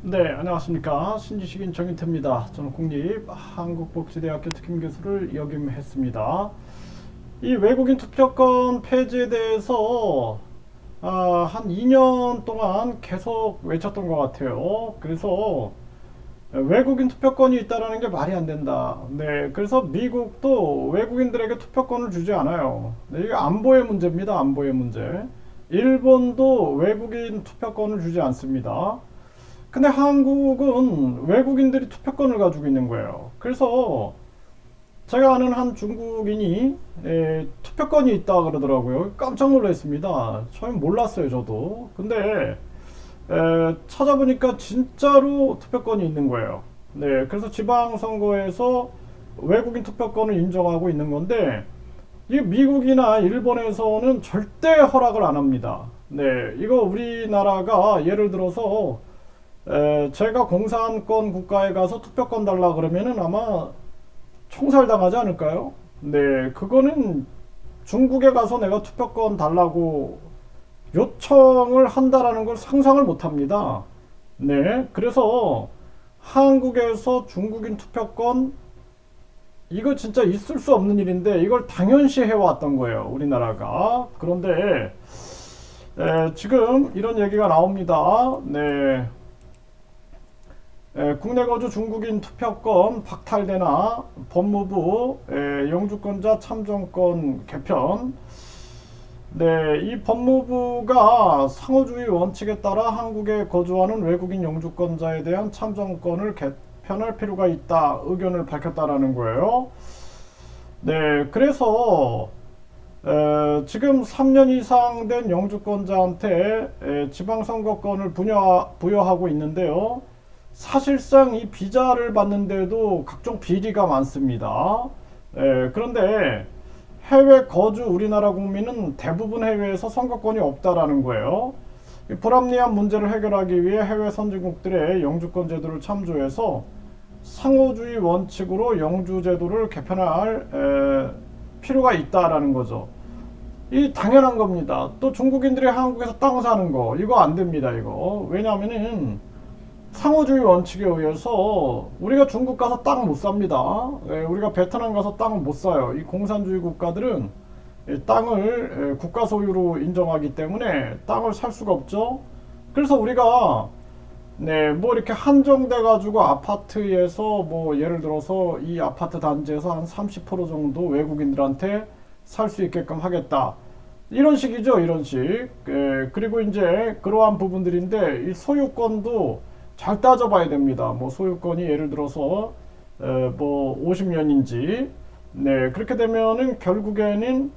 네, 안녕하십니까. 신지식인 정인태입니다. 저는 국립한국복지대학교 특임교수를 역임했습니다. 이 외국인 투표권 폐지에 대해서 한 2년 동안 계속 외쳤던 것 같아요. 그래서 외국인 투표권이 있다는 게 말이 안 된다. 네, 그래서 미국도 외국인들에게 투표권을 주지 않아요. 네, 이게 안보의 문제입니다. 안보의 문제. 일본도 외국인 투표권을 주지 않습니다. 근데 한국은 외국인들이 투표권을 가지고 있는 거예요. 그래서 제가 아는 한 중국인이 투표권이 있다 그러더라고요. 깜짝 놀랐습니다. 처음 몰랐어요, 저도. 근데 찾아보니까 진짜로 투표권이 있는 거예요. 네, 그래서 지방선거에서 외국인 투표권을 인정하고 있는 건데 이 미국이나 일본에서는 절대 허락을 안 합니다. 네, 이거 우리나라가 예를 들어서 제가 공산권 국가에 가서 투표권 달라 그러면은 아마 총살당하지 않을까요? 네, 그거는 중국에 가서 내가 투표권 달라고 요청을 한다라는 걸 상상을 못 합니다. 네, 그래서 한국에서 중국인 투표권 이거 진짜 있을 수 없는 일인데 이걸 당연시 해왔던 거예요, 우리나라가. 그런데 지금 이런 얘기가 나옵니다. 네. 국내 거주 중국인 투표권 박탈되나 법무부 영주권자 참정권 개편. 네, 이 법무부가 상호주의 원칙에 따라 한국에 거주하는 외국인 영주권자에 대한 참정권을 개편할 필요가 있다 의견을 밝혔다라는 거예요. 네, 그래서 지금 3년 이상 된 영주권자한테 지방선거권을 부여하고 있는데요. 사실상 이 비자를 받는데도 각종 비리가 많습니다. 그런데 해외 거주 우리나라 국민은 대부분 해외에서 선거권이 없다라는 거예요. 이 불합리한 문제를 해결하기 위해 해외 선진국들의 영주권 제도를 참조해서 상호주의 원칙으로 영주 제도를 개편할 필요가 있다라는 거죠. 이 당연한 겁니다. 또 중국인들이 한국에서 땅 사는 거 이거 안 됩니다. 이거 왜냐하면은 상호주의 원칙에 의해서 우리가 중국 가서 땅 못 삽니다. 우리가 베트남 가서 땅을 못 사요. 이 공산주의 국가들은 땅을 국가 소유로 인정하기 때문에 땅을 살 수가 없죠. 그래서 우리가 뭐 이렇게 한정돼 가지고 아파트에서 뭐 예를 들어서 이 아파트 단지에서 한 30% 정도 외국인들한테 살 수 있게끔 하겠다. 이런 식이죠, 이런 식. 그리고 이제 그러한 부분들인데 이 소유권도 잘 따져봐야 됩니다. 뭐 소유권이 예를 들어서 뭐 50년인지 그렇게 되면은 결국에는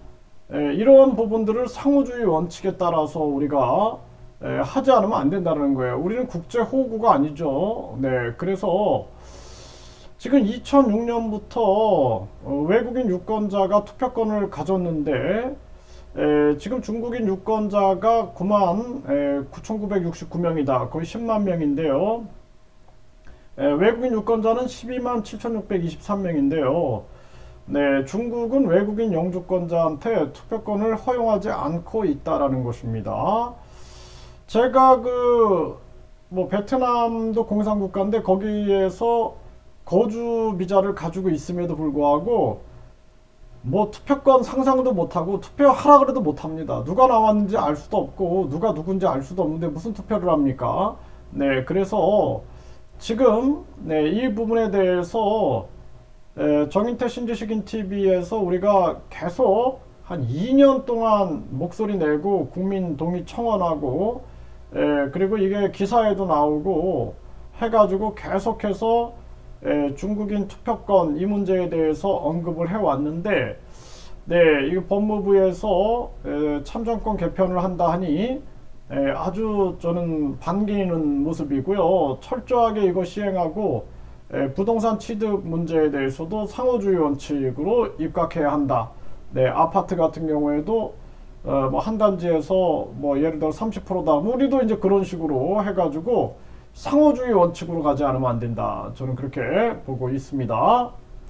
이러한 부분들을 상호주의 원칙에 따라서 우리가 하지 않으면 안 된다는 거예요. 우리는 국제 호구가 아니죠. 그래서 지금 2006년부터 외국인 유권자가 투표권을 가졌는데 지금 중국인 유권자가 99,969명이다. 거의 10만 명인데요. 외국인 유권자는 127,623명인데요. 중국은 외국인 영주권자한테 투표권을 허용하지 않고 있다라는 것입니다. 제가 뭐 베트남도 공산국가인데 거기에서 거주 비자를 가지고 있음에도 불구하고 뭐 투표권 상상도 못하고 투표하라 그래도 못합니다. 누가 나왔는지 알 수도 없고 누가 누군지 알 수도 없는데 무슨 투표를 합니까? 그래서 지금 이 부분에 대해서 정인태 신지식인 TV에서 우리가 계속 한 2년 동안 목소리 내고 국민 동의 청원하고 그리고 이게 기사에도 나오고 해가지고 계속해서 중국인 투표권 이 문제에 대해서 언급을 해왔는데 이거 법무부에서 참정권 개편을 한다 하니 아주 저는 반기는 모습이고요. 철저하게 이거 시행하고 부동산 취득 문제에 대해서도 상호주의 원칙으로 입각해야 한다. 아파트 같은 경우에도 뭐 한 단지에서 뭐 예를 들어 30%다. 우리도 이제 그런 식으로 해가지고 상호주의 원칙으로 가지 않으면 안 된다. 저는 그렇게 보고 있습니다.